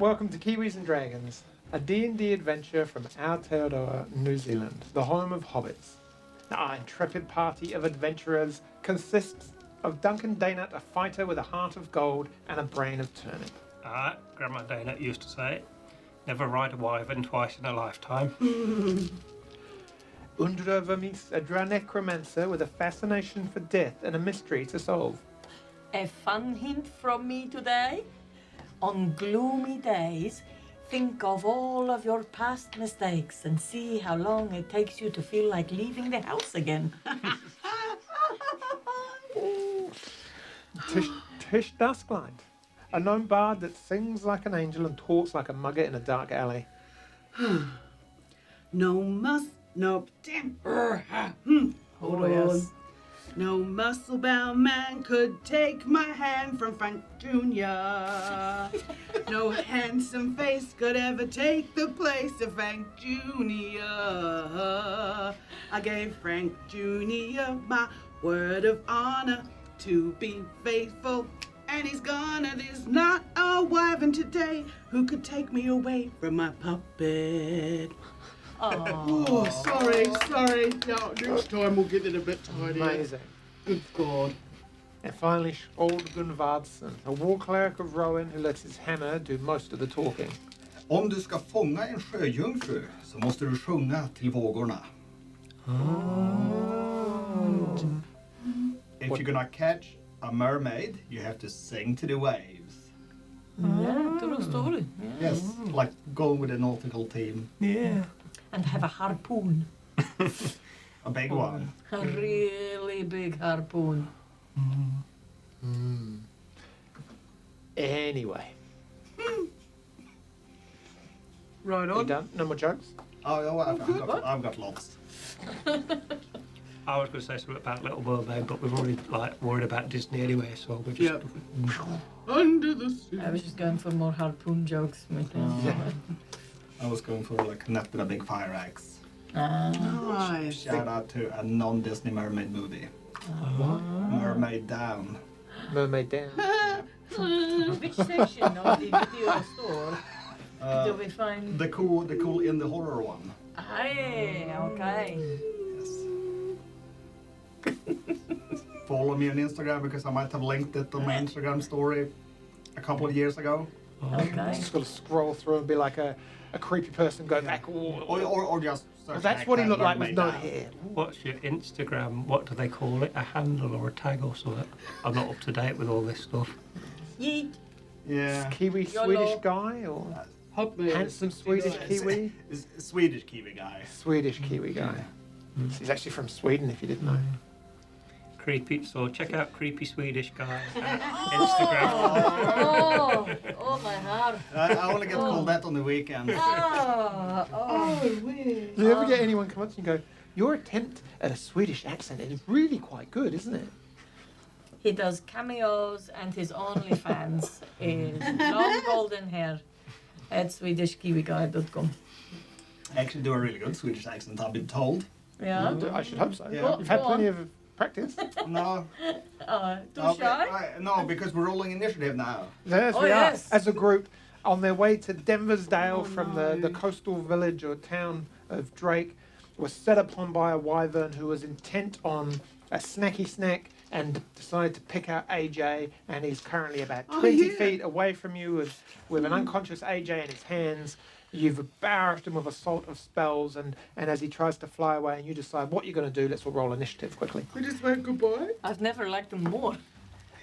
Welcome to Kiwis and Dragons, a D&D adventure from Aotearoa, New Zealand, the home of hobbits. Our intrepid party of adventurers consists of Duncan Daynut, a fighter with a heart of gold and a brain of turnip. Grandma Daynut used to say, never ride a wyvern twice in a lifetime. Undra Vermis, a drow necromancer with a fascination for death and a mystery to solve. A fun hint from me today. On gloomy days, think of all of your past mistakes and see how long it takes you to feel like leaving the house again. Tish Dusklight, a gnome bard that sings like an angel and talks like a mugger in a dark alley. No muscle-bound man could take my hand from Frank Jr. No handsome face could ever take the place of Frank Jr. I gave Frank Jr. my word of honor to be faithful, and he's gone, and there's not a wyvern today who could take me away from my puppet. Oh, sorry. Yeah, next time we'll get it a bit tidier. Amazing. Good God. And finally, Skold Gunvardsson, a war cleric of Rowan who lets his hammer do most of the talking. Om du ska fånga en sjöjungfru så måste du sjunga till vågorna. If you're gonna catch a mermaid, you have to sing to the waves. Yeah, true story. Yeah. Yes, like going with a nautical team. Yeah. And have a harpoon. A big one. A really big harpoon. Anyway. Right You on. done? No more jokes? Oh, I've got lots. I was going to say something about Little Mermaid, but we've already worried about Disney anyway, so we're just... Yep. Under the sea. I was just going for more harpoon jokes. I was going for like net with a big fire axe. Nice. Shout out to a non-Disney mermaid movie. Mermaid Down. Mermaid down. Which section of the video store do we find? The cool in the horror one. Aye, okay. Yes. Follow me on Instagram because I might have linked it on my Instagram story a couple of years ago. Okay. Just got to scroll through and be like a creepy person, go back. Or just search That's what he looked like with Mermaid no Down. hair. What's your Instagram? What do they call it? A handle or a tag or something? I'm not up to date with all this stuff. Yeet. Yeah. Kiwi YOLO. Swedish guy or handsome Swedish Kiwi? Swedish Kiwi guy. Swedish Kiwi guy. He's actually from Sweden, if you didn't know. Creepy. So check out Creepy Swedish Guy Instagram. Oh, my heart. I only get called that on the weekend. Do you ever get anyone come up to you and go, your attempt at a Swedish accent is really quite good, isn't it? He does cameos and his OnlyFans is long golden hair at swedishkiwiguy.com. I actually do a really good Swedish accent, I've been told. Yeah. I should hope so. Yeah. You've had Go plenty on. of practice. No. Too shy? No, because we're rolling initiative now. Yes, Oh, we yes. are. As a group, on their way to Denversdale from the coastal village or town of Drake, was set upon by a wyvern who was intent on a snacky snack and decided to pick out AJ, and he's currently about 20 feet away from you with an unconscious AJ in his hands. You've barraged him with assault of spells, and as he tries to fly away, and you decide what you're going to do, let's all roll initiative quickly. We just went goodbye. I've never liked him more.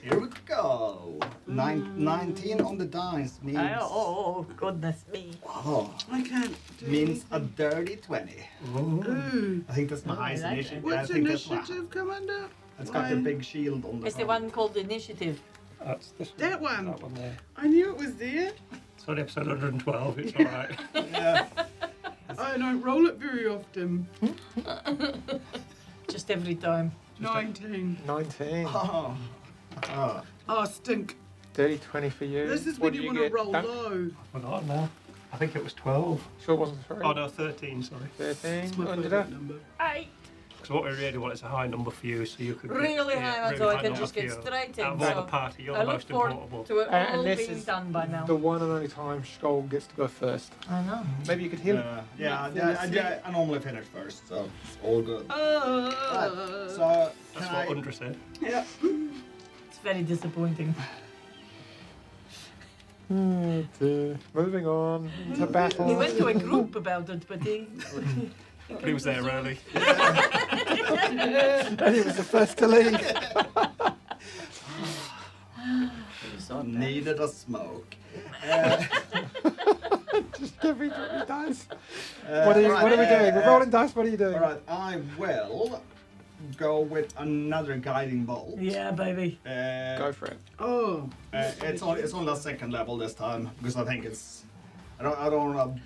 Here we go. 19 on the dice means... Oh, goodness me. Oh, I can't do means a anything. dirty 20. Ooh. I think that's my Oh, I highest like initiative. I What's think that's initiative come under? It's got the big shield on the It's the front. one called Initiative. That's this That one. That one there. I knew it was there. It's on episode 112. It's all right. Yeah. I don't roll it very often. Just every time. 19. 19. Oh. Oh. Oh, stink. Dirty 20 for you. This is What when did you want to get, roll Dunk? low. Forgotten now. I think it was 12. Sure it wasn't 3. Oh no, 13. Sorry. 13. It's my Under favourite that. number. 8. So what we really want is a high number for you, so you could Really high one, so I can just get straight in. Out of all So the party, you're I the look most forward important. to it all And this being is done by now. the one and only time Skold gets to go first. I know. Maybe you could heal him. I normally finish first, so it's all good. Oh. Right, so That's can what I? Undra said. Yeah. It's very disappointing. Moving on to battle. He went to a group about it, but he But he was there early. And he was the first to leave. Needed a smoke. Just give me dice. What are we doing? We're rolling dice. What are you doing? All right, I will go with another guiding bolt. Yeah, baby. Go for it. Oh. It's on the second level this time because I think it's. I don't want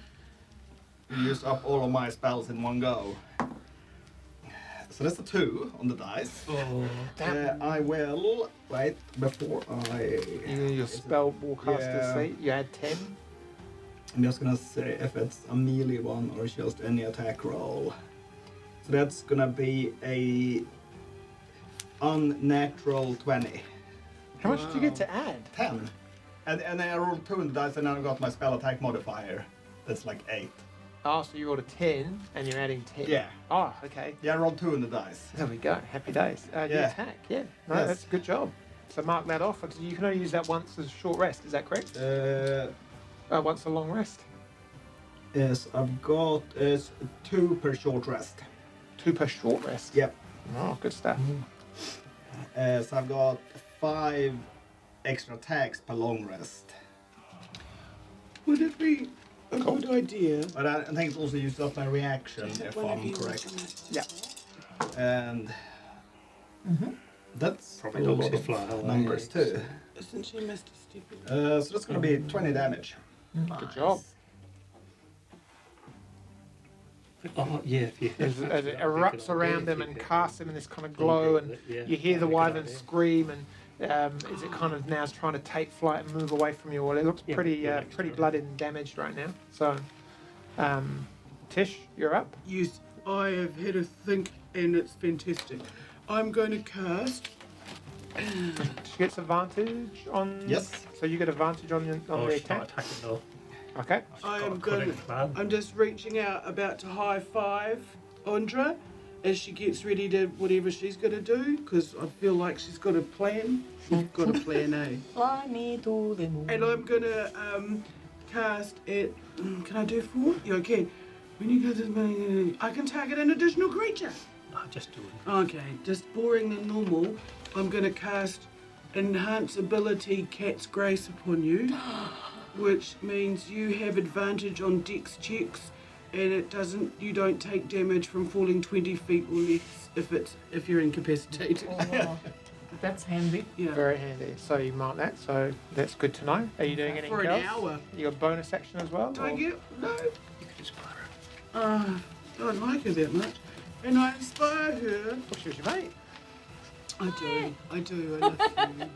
to use up all of my spells in one go. So that's a 2 on the dice. Oh, I will wait before I. Your spell warcaster Yeah. seat. You had 10. I'm just gonna say if it's a melee one or just any attack roll. So that's gonna be a unnatural 20. How much did you get to add? 10. And then I rolled 2 in the dice and then I got my spell attack modifier. That's like 8. Oh, so you rolled a 10 and you're adding 10. Yeah. Oh, okay. Yeah, I rolled 2 in the dice. There we go. Happy days. The Yeah. attack. Yeah. No, Yes. that's a good job. So mark that off. You can only use that once as a short rest. Is that correct? Once a long rest. Yes, I've got 2 per short rest. 2 per short rest. Yep. Oh, good stuff. So I've got 5 extra attacks per long rest. Would it be a good idea? But I think it also uses up my reaction if One of I'm you correct. Yeah. And that's probably a not lot too of fly. numbers too. Isn't she Mr. Stupid? So that's going to be 20 damage. Good job. Oh, yeah, if you As it erupts around him and casts him in this kind of glow, and you hear the wyvern scream, and as it kind of now is trying to take flight and move away from you all. It looks Yeah, pretty yeah, next pretty turn. blooded and damaged right now. So, Tish, you're up. Yes, I have had a think and it's fantastic. I'm going to cast. She gets advantage on. Yes. So you get advantage on the Start attack. attacking though. Okay. I Got a am cunning going. plan. I'm just reaching out, about to high five Andra as she gets ready to whatever she's going to do, because I feel like she's got a plan. She's got a plan, eh? Fly me to the moon. And I'm going to cast it. Can I do 4? Yeah, I can. When you go to I can target an additional creature. I'll just do it. Okay, just boring than normal. I'm going to cast Enhance Ability Cat's Grace upon you, which means you have advantage on dex checks, and you don't take damage from falling 20 feet or less if you're incapacitated. Oh, that's handy. Yeah. Very handy. So you mark that. So that's good to know. Are you doing anything For an else? hour. You got bonus action as well? Do I or- get? No. You could inspire her. Don't like her that much. And I inspire her. Well, she was your mate. I do. I love you.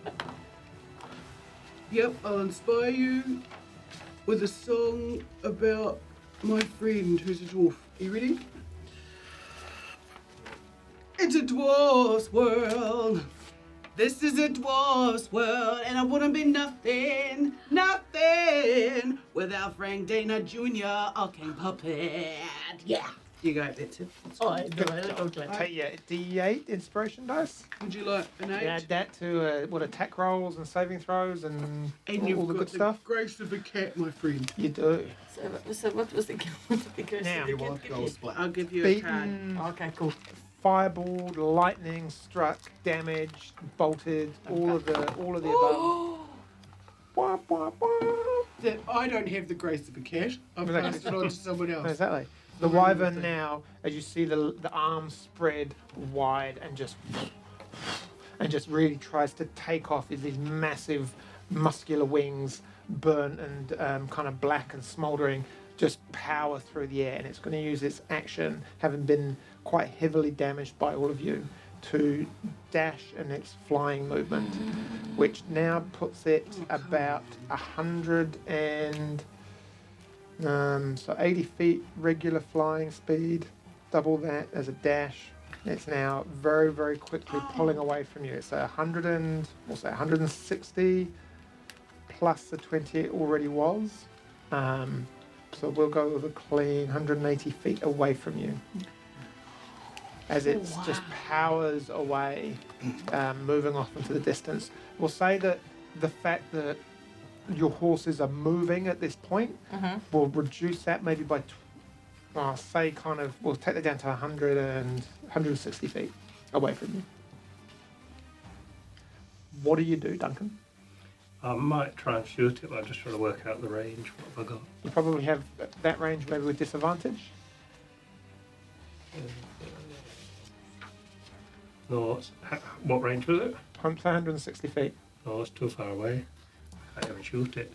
Yep, I'll inspire you with a song about my friend who's a dwarf. Are you ready? It's a dwarf's world. This is a dwarf's world, and I wouldn't be nothing without Frank Dana Jr., our king puppet. Yeah. You go, that's it. Oh, I do. I don't like Take your D8 inspiration dice. Would you like an 8? You add that to attack rolls and saving throws and And all you've the got good the stuff. grace of a cat, my friend. You do. So what was the curse? Now. You won't go splat. I'll give you a card. Beaten, Okay, cool. fireballed, lightning struck, damaged, bolted, all of the above. Wah, wah, wah. That I don't have the grace of a cat. I've Exactly. passed it on to someone else. Exactly. The wyvern now, as you see the arms spread wide and just really tries to take off is these massive muscular wings, burnt and kind of black and smouldering, just power through the air. And it's going to use its action, having been quite heavily damaged by all of you, to dash in its flying movement, which now puts it about 100 and... so 80 feet regular flying speed, double that as a dash, It's now very, very quickly pulling away from you. It's 160 plus the 20 it already was. So we'll go with a clean 180 feet away from you. As it just powers away, moving off into the distance. We'll say that the fact that your horses are moving at this point will reduce that maybe by, say kind of, we'll take that down to 160 feet away from you. What do you do, Duncan? I might try and shoot it, but I'm just trying to work out the range. What have I got? You probably have that range maybe with disadvantage. No, what range was it? 160 feet. No, it's too far away. I can't even shoot it.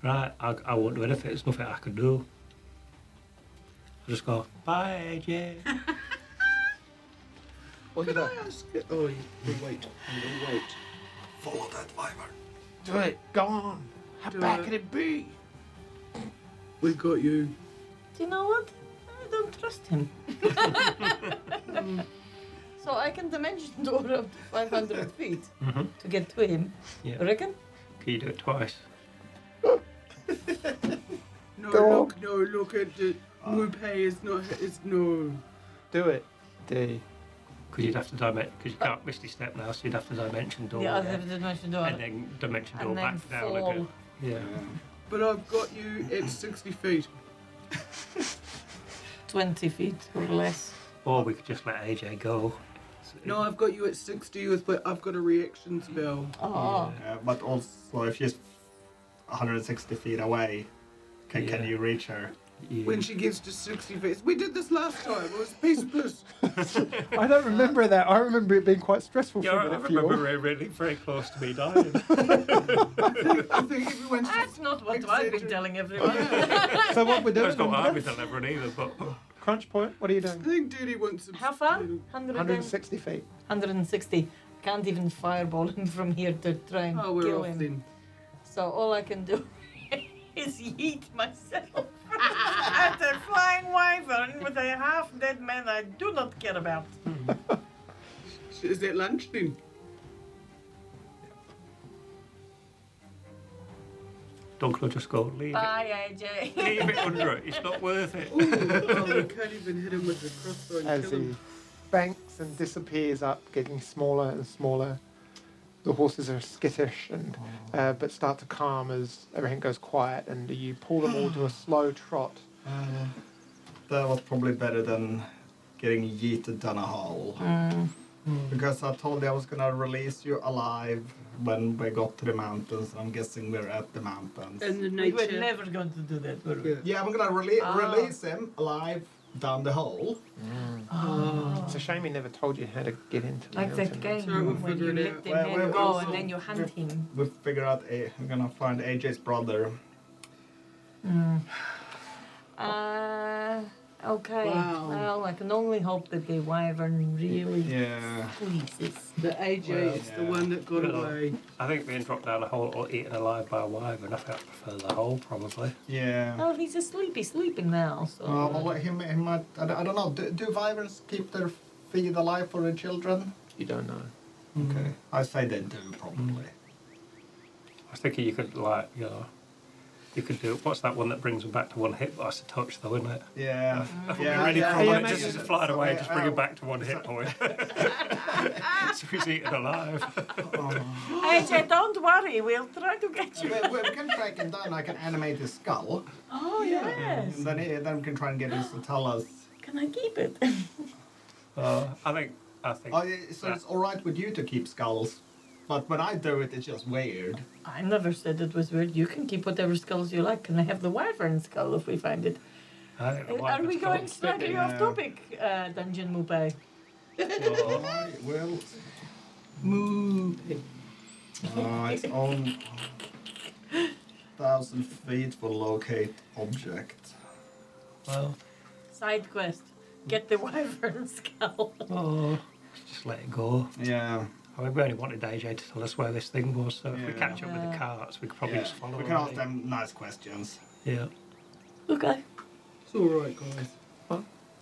Right, I won't do anything. There's nothing I can do. I'll just go, bye, AJ. Can I ask it? Oh, you wait. Follow that wyvern. Do it. Go on. How Do bad it. can it be? We got you. Do you know what? I don't trust him. So I can dimension door up to 500 feet to get to him. Yeah. You reckon? Can you do it twice? No, Dog. look at the Mupe is no. Do it. D. Because you'd have to dimension, because you can't misty step now, so you'd have to dimension door. The other dimension door. And then dimension door And then back down fall. again. Yeah. But I've got you at 60 feet. 20 feet or less. Or we could just let AJ go. No, I've got you at 60 but I've got a reaction spell. Oh. But also, if she's 160 feet away, can you reach her? Yeah. When she gets to 60 feet. We did this last time. It was peaceless. I don't remember that. I remember it being quite stressful Yeah, for a I minute for you remember all. Ray really very close to me dying. I think everyone's That's not what I've been telling everyone. So what we're doing? There's no harm then? with delivering either, but Crunch point. What are you I doing? think Duty wants some. How far? 160 feet. 160. Can't even fireball him from here to try and Oh, we're kill off him. then. So all I can do is yeet myself at a flying wyvern with a half-dead man I do not care about. Is that lunch then? Duncan will just go, leave Bye, it. AJ. Leave it under it, it's not worth it. Ooh, oh, we can't even hit him with the crossbow and As kill he him. banks and disappears up, getting smaller and smaller. The horses are skittish and but start to calm as everything goes quiet, and you pull them all to a slow trot. That was probably better than getting yeeted down a hole. Because I told you I was gonna release you alive when we got to the mountains. I'm guessing we're at the mountains. And the We were nature. never going to do that, were we? Yeah. Yeah, I'm gonna release him alive down the hole. It's a shame he never told you how to get into the Like that mountain. game Sorry, we'll when you figure it let out. the Well, man well, go well, and then you hunt him. We'll figure out I'm gonna find AJ's brother. Okay. Wow. Well, I can only hope that the wyvern really Yeah. pleases. The AJ Well, is the yeah. one that got Well, away. I think being dropped down a hole or eaten alive by a wyvern, I think I prefer the hole, probably. Yeah. Well, he's sleeping now, so. Well, he might. I don't know. Do wyverns keep their feed alive for their children? You don't know. Okay. I say they do probably. I was thinking you could, like, you could do, what's that one that brings them back to one hit? That's a touch, though, isn't it? Yeah. If we're ready for yeah, one, maybe just it's- flying away, so, just bring him back to one hit point. So he's eaten alive. AJ, don't worry, we'll try to get you. we can track him down. I can animate his skull. Oh, yes. And then we can try and get him to tell us. Can I keep it? I think. Oh, yeah, so it's all right with you to keep skulls, but when I do it, it's just weird. I never said it was weird. You can keep whatever skulls you like. Can I have the wyvern skull if we find it? I think the Are wyvern's we got going it slightly spitting. off topic, Dungeon Mupe? I will. Moo. It's on 1,000 feet for locate object. Well, Side quest. Get the wyvern skull. just let it go. Yeah. I mean, we only wanted AJ to tell us where this thing was, so if we Yeah. catch up with the carts, we could probably just follow We it. can ask them nice questions. Yeah. Okay. It's all right, guys.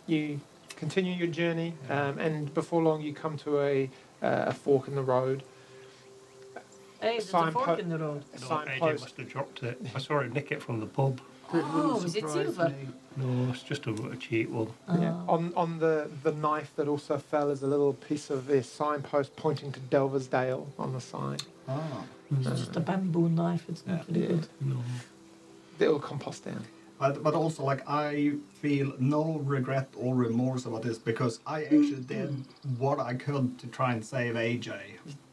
You continue your journey, and before long you come to a fork in the road. Hey, there's a Signpo- fork in the road. A No, AJ signpost. must have dropped it. I saw him nick it from the pub. Oh, is it Surprise silver? me. No, it's just a cheap one. Yeah. On the knife that also fell is a little piece of a signpost pointing to Delversdale on the sign. Ah. It's just a bamboo knife. It's not really Yeah. good. No. It'll compost down. But also, like, I feel no regret or remorse about this because I actually did what I could to try and save AJ.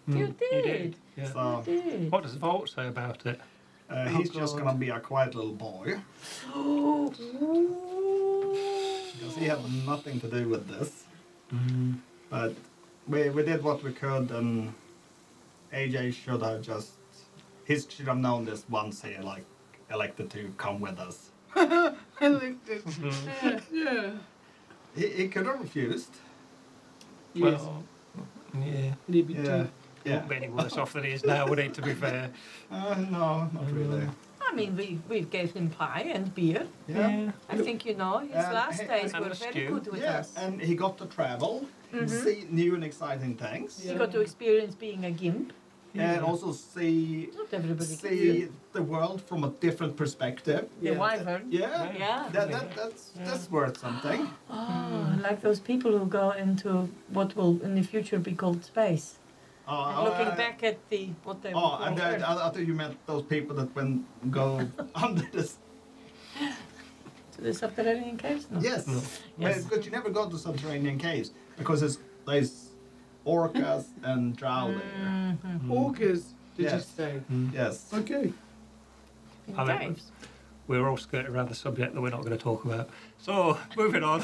You did. Yeah. So You did. What does Vault say about it? he's just God. gonna be a quiet little boy because he had nothing to do with this. But we did what we could, and AJ should have should have known this once he elected to come with us. I liked it. Yeah. He could have refused. Yes. Well, yeah. He'd be Yeah. too. Yeah. Won't be any worse off than he is now, would he, to be fair? No, not really. I mean, we gave him pie and beer. Yeah. I think his last hey, days and were a very stew. good with Yeah, us. and he got to travel, see new and exciting things, He got to experience being a gimp. and also see Not everybody can do see the world from a different perspective. The Yeah. wyvern. Yeah, Yeah. that's worth something. Oh, like those people who go into what will in the future be called space. And looking back at what they Oh, were and called Earth. I thought you meant those people that go under this. To the subterranean caves? No. Yes, No. Yes. but you never go to subterranean caves because there's orcas and drow there. Orcas, did you Yes. say? Yes. Okay. In I think- caves. We're all skirting around the subject that we're not going to talk about. So, moving on.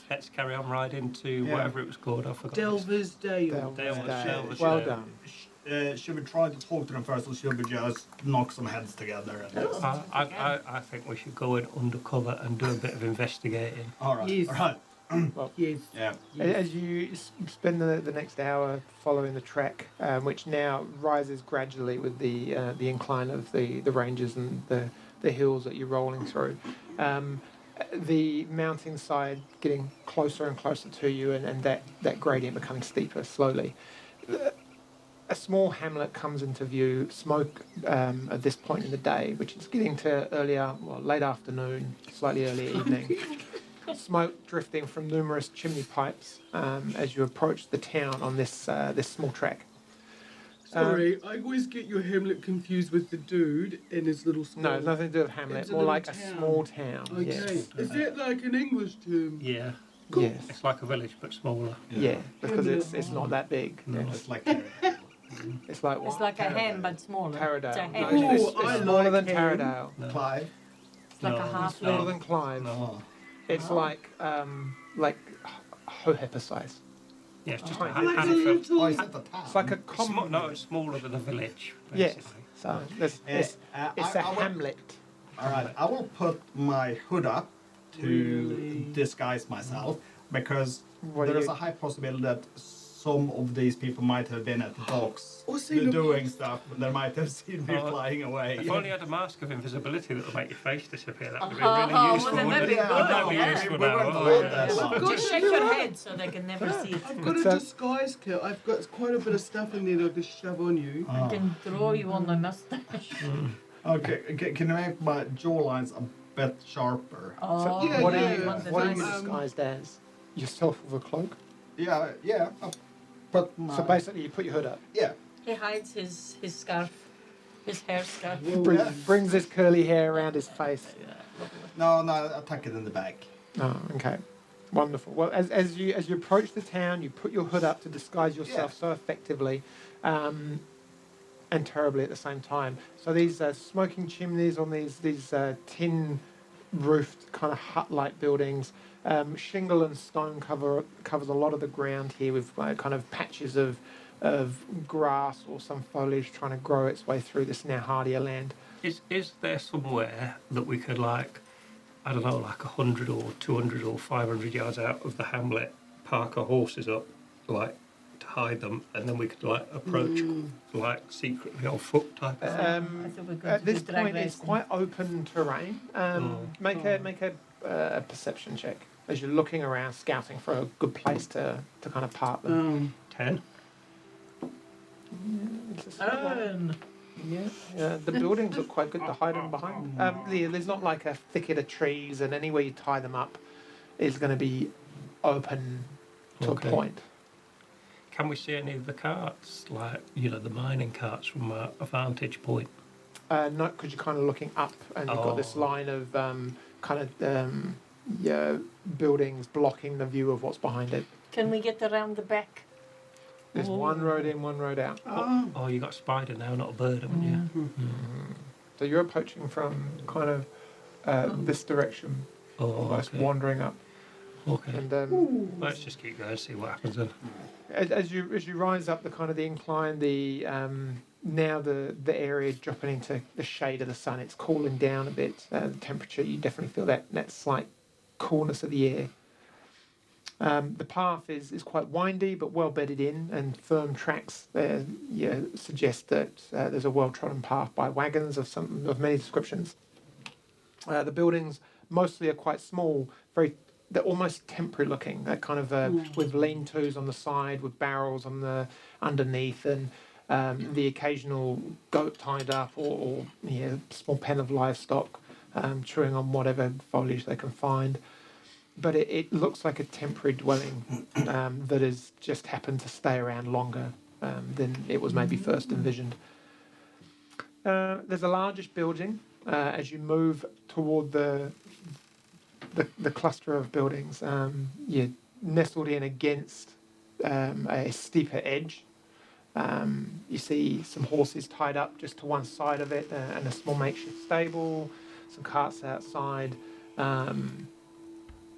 Let's carry on riding to Yeah. whatever it was called. I forgot. Delver's Dale. Delversdale. Delversdale. Well done. Should we try to talk to them first, or should we just knock some heads together? And just... I think we should go in undercover and do a bit of investigating. All right. Yes. All right. Yes. Yeah. As you spend the next hour following the track, which now rises gradually with the incline of the ranges and the hills that you're rolling through, the mountainside getting closer and closer to you, and that gradient becoming steeper slowly. A small hamlet comes into view, smoke at this point in the day, which is getting to late afternoon, slightly early evening. Smoke drifting from numerous chimney pipes as you approach the town on this small track. Sorry, I always get your Hamlet confused with the dude in his little school. No, it's nothing to do with Hamlet, It's a more little like a town. small town. Okay. Yes. Is it like an English term? Yeah. Yes. It's like a village but smaller. Yeah, because it's not that big. No. Yeah. It's like It's like It's what? like a hen but smaller. Taradale. It's a No, hen. it's, Oh, I it's smaller like than hen. Taradale. No. Clive. It's like No, a half it's Smaller little. than Clive. No. It's like Hohepper size. Yeah, it's just Tiny. a Like a handful. little. Oh, is that the town? It's like a common. No, it's smaller than a village. Yes. Basically. So it's it's a I will- hamlet. All right, I will put my hood up to Really? disguise myself because What do there is you- a high possibility that some of these people might have been at the docks Or seen a doing box. stuff, and they might have seen me Oh, flying away. If only you had a mask of invisibility that would make your face disappear, that would be Oh, really useful. wouldn't that wouldn't be it? good? That'd be Yeah. useful We now. went Oh, all yeah. that long. Just shake your head so they can never see it. I've got a So- disguise kit. I've got quite a bit of stuff in there that I just shove on you. I can draw you on the mustache. Okay, can you make my jawlines a bit sharper? Oh, Yeah, what yeah. are you? want the What are you nice- disguised as? Yourself with a cloak. Yeah. I'll put my, So basically, you put your hood up. yeah. He hides his scarf, his hair scarf. Brings his curly hair around his face. No, I'll tuck it in the back. Oh, okay. Wonderful. Well, as you approach the town, you put your hood up to disguise yourself so effectively, and terribly at the same time. So these smoking chimneys on these tin roofed kind of hut-like buildings, shingle and stone covers a lot of the ground here with kind of patches of grass or some foliage trying to grow its way through this now hardier land. Is there somewhere that we could, like, I don't know, like 100 or 200 or 500 yards out of the hamlet, park our horses up, like, to hide them, and then we could like approach like secretly on foot type. I thought we could At do this drag point, it's racing. quite open terrain. Make a perception check as you're looking around, scouting for a good place to kind of park them. 10. It's a small one. Yeah, the buildings look quite good to hide them behind. There's not like a thicket of trees, and anywhere you tie them up is going to be open to Okay. a point. Can we see any of the carts, like the mining carts from a vantage point? No, because you're kind of looking up, and you've got this Oh. line of buildings blocking the view of what's behind it. Can we get around the back? There's one road in, one road out. Oh, you got a spider now, not a bird, haven't you? So you're approaching from kind of this direction, Oh, almost okay. wandering up. Okay. And Let's just keep going, see what happens then. as you rise up the kind of the incline, now the area is dropping into the shade of the sun. It's cooling down a bit. The temperature, you definitely feel that slight coolness of the air. The path is quite windy but well bedded in, and firm tracks suggest that there's a well-trodden path by wagons of many descriptions. The buildings mostly are quite small, they're almost temporary looking. They're kind of with lean-tos on the side, with barrels on the underneath, and the occasional goat tied up or small pen of livestock chewing on whatever foliage they can find. But it looks like a temporary dwelling that has just happened to stay around longer than it was maybe first envisioned. There's a largish building as you move toward the cluster of buildings. You're nestled in against a steeper edge. You see some horses tied up just to one side of it, and a small makeshift stable, some carts outside.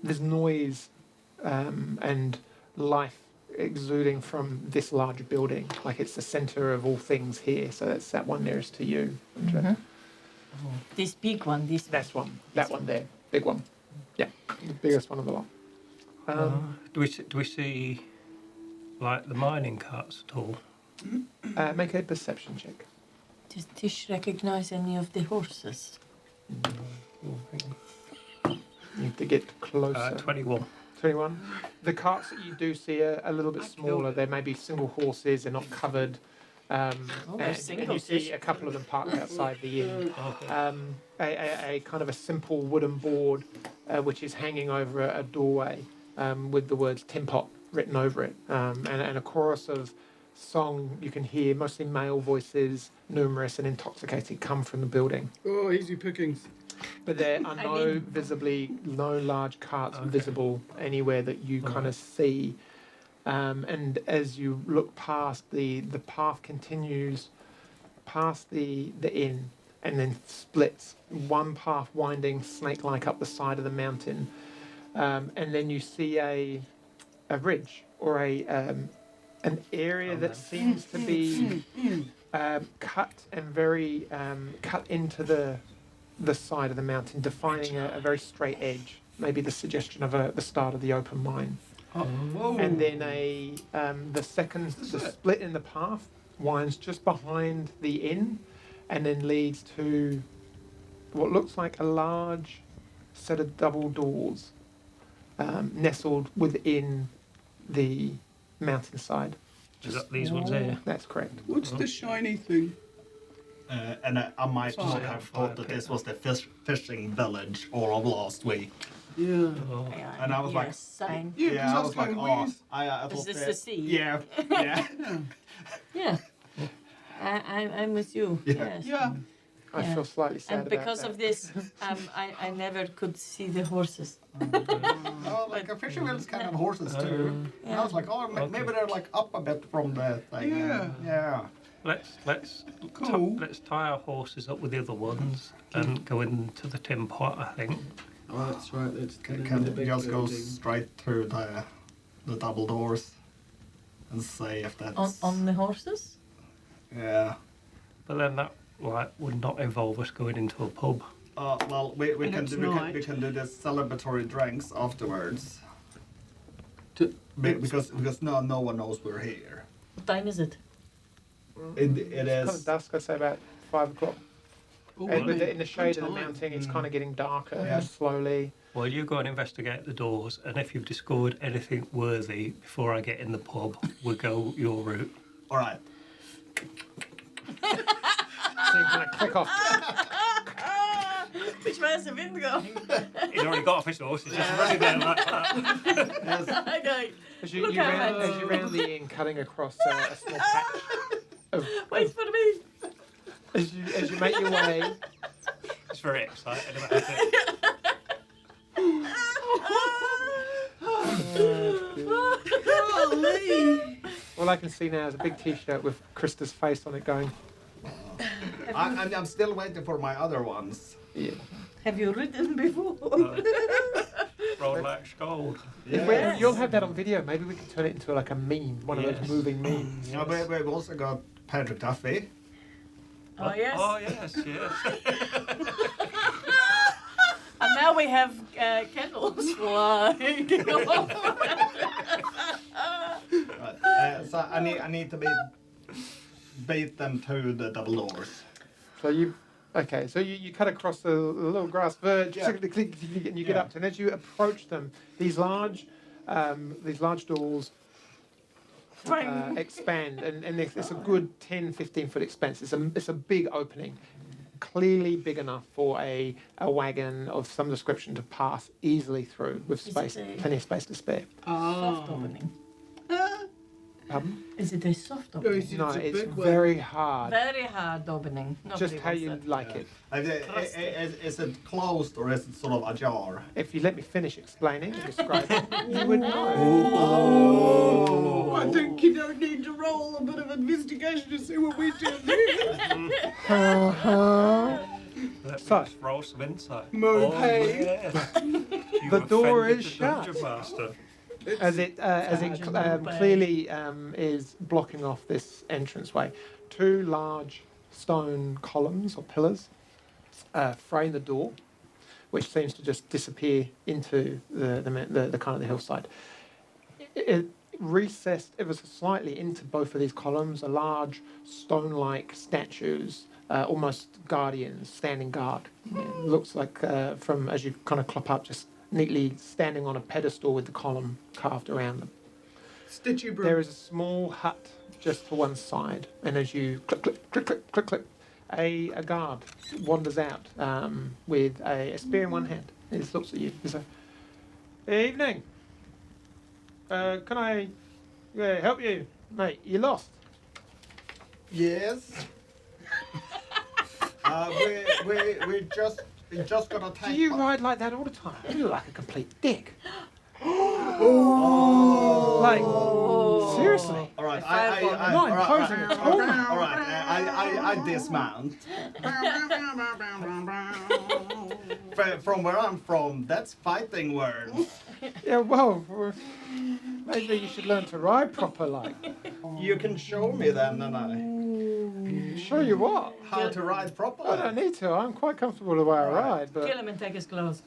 There's noise and life exuding from this large building, like it's the centre of all things here. So that's that one nearest to you. This big one, That's one. That one there, big one. Yeah, the biggest one of the lot. Do we see like the mining carts at all? Make a perception check. Does Tish recognize any of the horses? You need to get closer. 21. 21. The carts that you do see are a little bit smaller. They may be single horses. They're not covered. they're And single you see fish. a couple of them parked outside the inn. Okay. A kind of a simple wooden board which is hanging over a doorway with the words Tin Pot written over it. And a chorus of song you can hear, mostly male voices, numerous and intoxicated, come from the building. Oh, easy pickings. But there are no large carts visible anywhere that you kind of see. And as you look past, the path continues past the inn and then splits, one path winding snake-like up the side of the mountain. And then you see a ridge or an area that seems to be cut and very cut into the side of the mountain, defining a very straight edge, maybe the suggestion of the start of the open mine. And then the split in the path winds just behind the inn, and then leads to what looks like a large set of double doors nestled within the mountainside. Is that these ones here? That's correct. What's the shiny thing? And I might Sorry. not have thought that this was the fishing village all of last week. Yeah. Oh. And I was like, sign. Yeah, I was like, going, I Is thought this that- the sea? Yeah, yeah. Yeah. I'm with you. Yeah. Yes. Yeah. I Yeah. feel slightly sad And about because that. of this, I never could see the horses. Oh, like a fishing village can have horses too. And I was like, oh, maybe they're like up a bit from the thing. Yeah. Yeah. Let's Cool. let's tie our horses up with the other ones and go into the tin pot, I think. Oh, that's right. That's Can you just go straight through the double doors and say if that's On the horses? yeah. But then that would not involve us going into a pub. Well, we And can it's do night. we can do the celebratory drinks afterwards. Because no one knows we're here. What time is it? It It's kind of is. dusk. I'd say about 5 o'clock. And with in the shade of the time. mountain, it's kind of getting darker Yeah. slowly. Well, you go and investigate the doors, and if you've discovered anything worthy before I get in the pub, we'll go your route. All right. So you kind of click off. Which way is the wind going? He's already got off his horse, he's just running there like that. Yes. Okay. As you, Look you out, round, mate. as you round the inn, cutting across a small patch. Wait for me. As you make your way, He's very excited about it. Golly. all I can see now is a big T-shirt with Krista's face on it, going. I'm still waiting for my other ones. Yeah. Have you ridden before? Roll like Skold. Yes. You'll have that on video. Maybe we can turn it into like a meme, one of Yes. those moving memes. Yeah, we've also got Patrick Duffy. Oh, yes. Oh, yes, yes. And now we have candles flying off. Right. So I need to beat them to the double doors. So you cut across the little grass verge, Yeah. and you get Yeah. up to, and as you approach them, these large doors expand, and it's a good 10, 15 foot expanse. It's a big opening, clearly big enough for a wagon of some description to pass easily through with Is space, it a- plenty of space to spare. Soft opening. Pardon? Is it a soft No, opening? it's No, a it's big one. very hard. Very hard opening. Nobody Just how wants you that. like it. Is it closed or is it sort of ajar? If you let me finish explaining and describing, you would know. Oh, I think you don't need to roll a bit of investigation to see what we do here. Let me So- just roll some insight. Mo pay. Yes. You The door offended is the shut. dungeon master. As it clearly is blocking off this entranceway. Two large stone columns or pillars frame the door, which seems to just disappear into the kind of the hillside. It recessed ever so slightly into both of these columns are large stone-like statues, almost guardians standing guard. It looks like from as you kind of clop up, just neatly standing on a pedestal with the column carved around them. Stitchy bro. There is a small hut just to one side, and as you click, click, click, click, click, click, a guard wanders out with a spear in one hand. He just looks at you. He's like, "Evening. Can I help you, mate? You lost." Yes. we just gotta take. Do you ride like that all the time? You look like a complete dick. Oh. Like, seriously. All right, I'm not imposing at all. All right, I dismount. From where I'm from, that's fighting words. Yeah, well, maybe you should learn to ride proper, like. You can show me then, and Show you what? how to ride I don't properly. need to. I'm quite comfortable the way I Right. ride. But Kill him and take his clothes.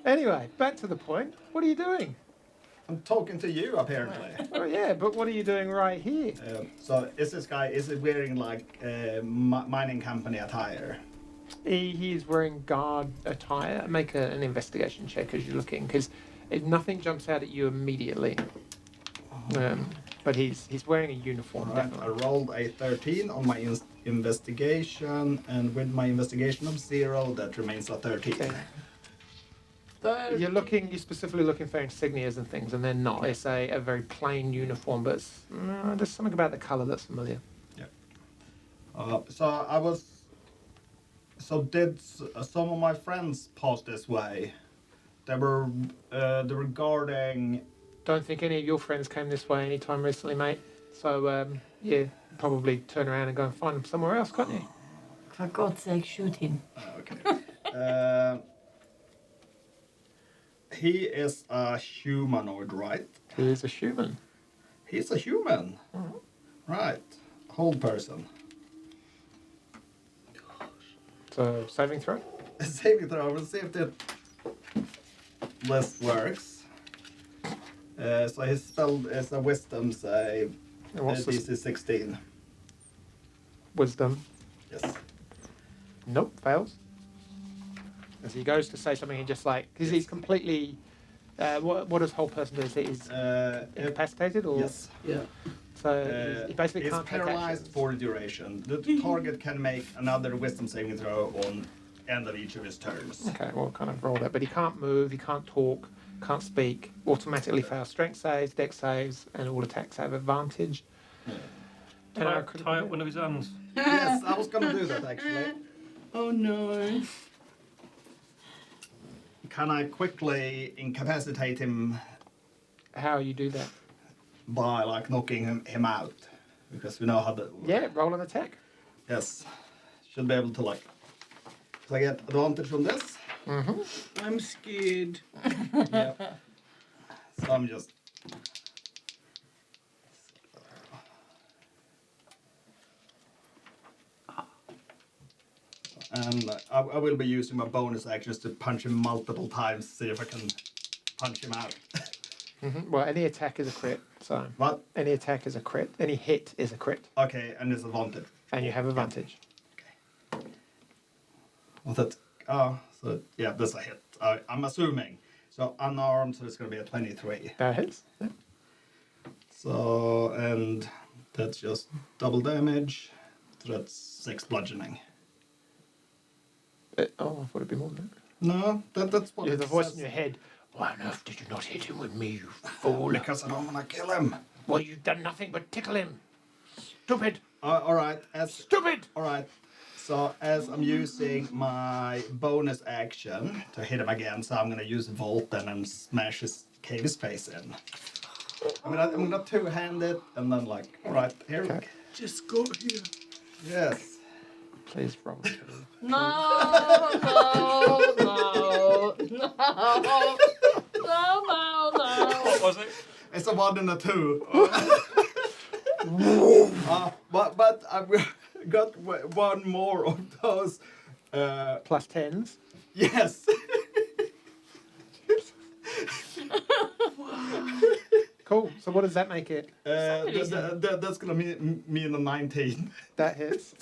anyway, back to the point. What are you doing? I'm talking to you apparently. Oh yeah, but what are you doing right here? So is this guy wearing like mining company attire? He's wearing guard attire. Make an investigation check as you're looking, because nothing jumps out at you immediately. But he's wearing a uniform. All right, I Definitely. rolled a 13 on my investigation, and with my investigation of 0, that remains a 13. Okay. You're specifically looking for insignias and things, and they're not. It's a very plain uniform, but there's something about the colour that's familiar. Did some of my friends pass this way? They were guarding. Don't think any of your friends came this way anytime recently, mate. So, yeah, probably turn around and go and find them somewhere else, can't you? For God's sake, shoot him. Okay. He is a humanoid, right? He is a human. He's a human. Right. Hold person. So, saving throw? Saving throw. We'll see if the list works. So his spell is a wisdom save. And what's the DC 16. wisdom? Yes. Nope, fails. As he goes to say something, he just like, because he's completely. What does whole person do? Is he's incapacitated or? Yes. Yeah. So he basically He's can't take paralyzed actions. for the duration. The target can make another wisdom saving throw on end of each of his turns. Okay, well, kind of roll that, but he can't move, he can't talk, can't speak. Automatically fails strength saves, dex saves, and all attacks have advantage. And our critical Tie up hit. one of his hands. Yes, I was gonna do that actually. Oh no. Can I quickly incapacitate him How you do that? by like knocking him out? Because we know how to. Yeah, roll an attack. Yes. Should be able to like. So I get advantage from this. Mm-hmm. I'm scared. Yeah. So I'm just. And I will be using my bonus actions to punch him multiple times, see if I can punch him out. Mm-hmm. Well, any attack is a crit, so What? any attack is a crit. Any hit is a crit, Okay, and it's advantage. and you have advantage. What's that? So yeah, that's a hit. I'm assuming. So unarmed, so it's going to be a 23. That hits. Yeah. So, and that's just double damage. So that's 6 bludgeoning. Oh, I thought it'd be more than that. No, that's what You hear it the voice says. in your head. Why on earth did you not hit him with me, you fool? Because I don't want to kill him. Well, you've done nothing but tickle him. Stupid! All right, Stupid! all right. So as I'm using my bonus action to hit him again, so I'm gonna use Volt then and smash his Kiwis face in. I'm gonna two-hand it and then like, right here. Okay. Just got here. Yes. Please roll. No, no, no, no, no, no. What was it? It's a 1 and a 2. But I've got one more of those. Plus 10s. Yes. Cool. So what does that make it? That's gonna mean a 19. That hits.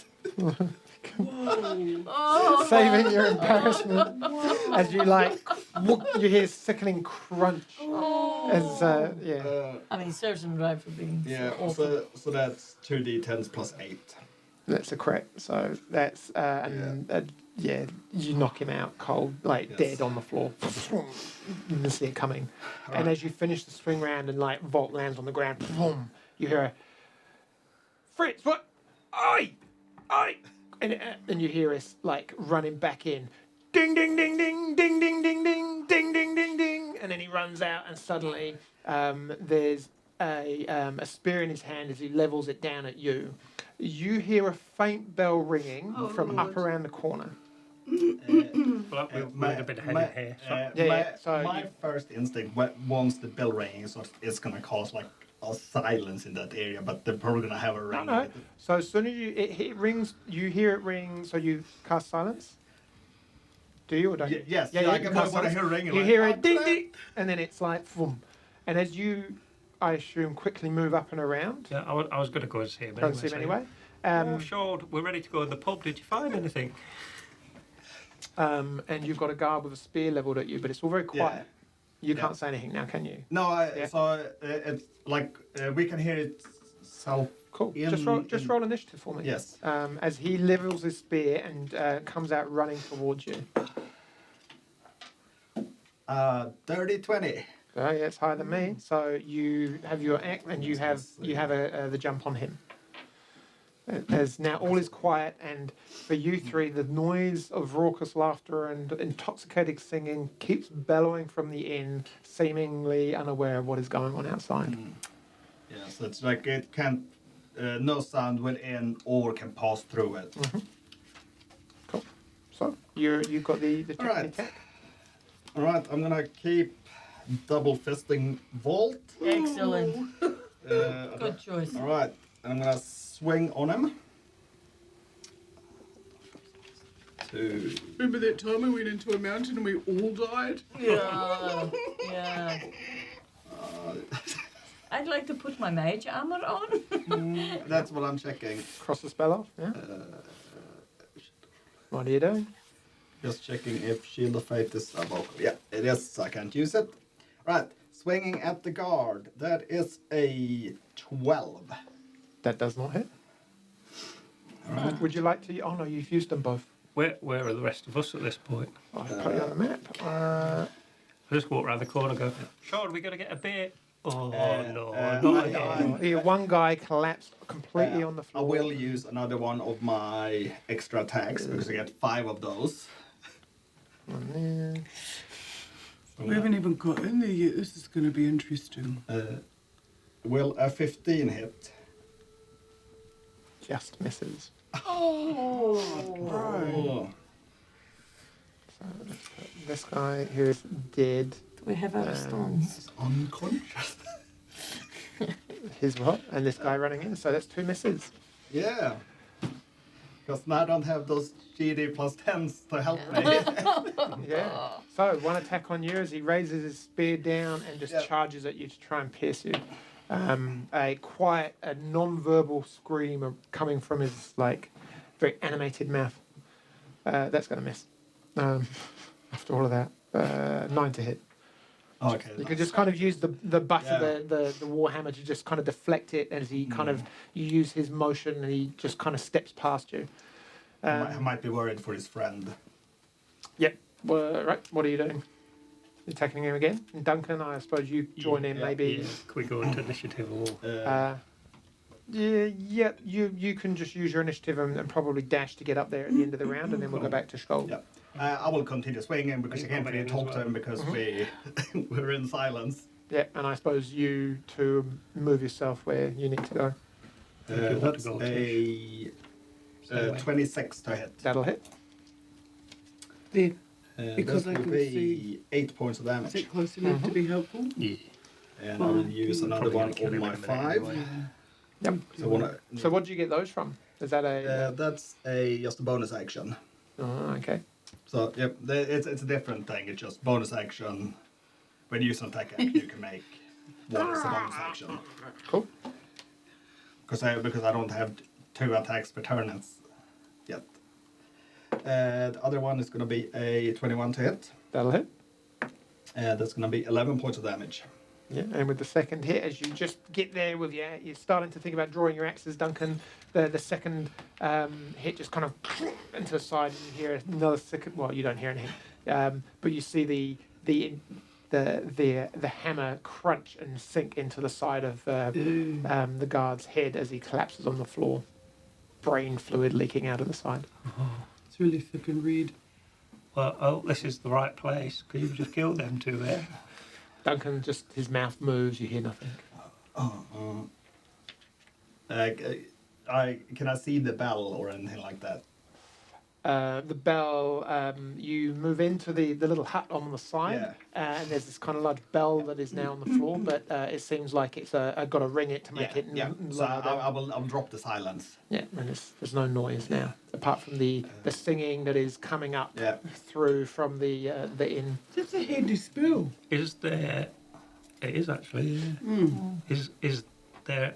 Oh, Saving your embarrassment as you like, you hear sickening crunch. As yeah, I mean, serves him right for being Yeah. so awful. So that's 2d10s plus 8. that's a crit. So that's yeah, you knock him out cold, like Yes. dead on the floor. You can see it coming. And as you finish the swing round and like Volt lands on the ground, boom, you hear a Fritz, what? Oi! Oi! And you hear us like running back in. Ding ding ding ding ding ding ding ding ding ding ding ding, and then he runs out and suddenly there's a spear in his hand as he levels it down at you. You hear a faint bell ringing from up around the corner. Well, we would have been heading here. So. My first instinct once the bell ringing, so it's gonna cause like a silence in that area, but they're probably gonna have a ring. No. So as soon as it rings, you hear it ring. So you cast silence. Do you or don't you? Yes. Yeah, I you can cast when I silence. hear ringing. You like, hear a "Oh, ding crap." ding, and then it's like boom. And as you, I assume, quickly move up and around. Yeah, I was going to go and see him Go and see him anyway. Sure, we're ready to go to the pub. Did you find anything? And you've got a guard with a spear leveled at you, but it's all very quiet. You Yeah. can't say anything now, can you? No, Yeah. so it's like we can hear it self. Cool. In- Just roll initiative for me. Yes. As he levels his spear and comes out running towards you. Dirty 20. Oh, yeah, it's higher than me. So you have your act, and you have the jump on him. As now all is quiet, and for you three, the noise of raucous laughter and intoxicating singing keeps bellowing from the inn, seemingly unaware of what is going on outside. Yeah, so it's like it can't, no sound within or can pass through it. Cool. So you've got the All right. attack. All right, I'm gonna keep double fisting Volt. Excellent. Good Good choice. All right, and I'm gonna swing on him. Remember that time we went into a mountain and we all died? Yeah. Yeah. I'd like to put my mage armor on. That's what I'm checking. Cross the spell off. Yeah. What are you doing? Just checking if Shield of Fate is above. Yeah, it is. I can't use it. Right. Swinging at the guard. That is a 12. That does not hit. Alright. Would you like to? Oh no, you've used them both. Where are the rest of us at this point? I put you on the map. I just walk around the corner and go, Sean, we got to get a beer. Oh, no, not I- again. Yeah, one guy collapsed completely on the I floor. will use another one of my extra attacks because I get 5 of those. One there. We haven't even got in there yet. This is going to be interesting. Will a 15 hit? Just misses. Oh. Oh. So this guy who is dead. We have our stones. It's unconscious. His what? And this guy running in. So that's 2 misses. Yeah. Because now I don't have those GD plus 10s to help me. Yeah. So one attack on you as he raises his spear down and just Yeah. charges at you to try and pierce you. A non-verbal scream coming from his like very animated mouth. That's going to miss. After all of that, 9 to hit. Okay. You can just kind of use the butt Yeah. of the warhammer to just kind of deflect it as he kind of you use his motion and he just kind of steps past you. I might be worried for his friend. Yep. Well, right. What are you doing? You attacking him again? And Duncan, I suppose you join in Yeah. maybe. Yeah. Can we go into initiative or? Yeah. You can just use your initiative and probably dash to get up there at the end of the round, and then we'll go back to Skold. Yeah. I will continue swinging because I can't really talk to him because we're in silence. Yeah, and I suppose you to move yourself where you need to go. If you want That's to go a Stay away. 26 to hit. That'll hit. There. Because that I will can be see- 8 points of Is damage. it close enough to be helpful? Yeah. And I will use another Probably one gonna kill on him my in a minute 5. anyway. Yep. So, wanna, So what do you get those from? Is that a? that's just a bonus action. Oh, okay. So yep, it's a different thing. It's just bonus action. When you use an attack action, you can make one as a bonus action. Cool. Because I don't have 2 attacks per turn yet. The other one is going to be a 21 to hit. That'll hit. That's going to be 11 points of damage. Yeah, and with the second hit, as you just get there with you're starting to think about drawing your axes, Duncan. The second hit just kind of into the side, and you hear another second. Well, you don't hear anything, but you see the hammer crunch and sink into the side of the guard's head as he collapses on the floor, brain fluid leaking out of the side. It's really thick and red. Well, oh, this is the right place. Could you just kill them 2 there? Duncan, just his mouth moves, you hear nothing. Can I see the bell or anything like that? The bell, you move into the little hut on the side, and there's this kind of large bell that is now on the floor, but it seems like it's got to ring it to make it So louder. I'll drop the silence. Yeah, and there's no noise now, apart from the singing that is coming up Yeah. through from the inn. That's a handy spell. Is there? It is actually. Yeah. Is there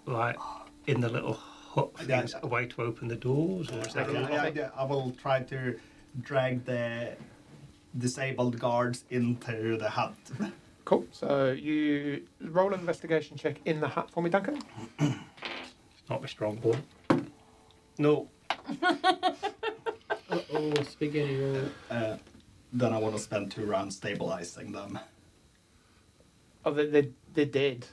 like in the little hut things a way to open the doors, or is that? I will try to drag the disabled guards into the hut. Cool. So you roll an investigation check in the hut for me, Duncan. It's not my strong point. No. Uh-oh, spaghetti roll. Then I want to spend 2 rounds stabilizing them. Oh, they're dead.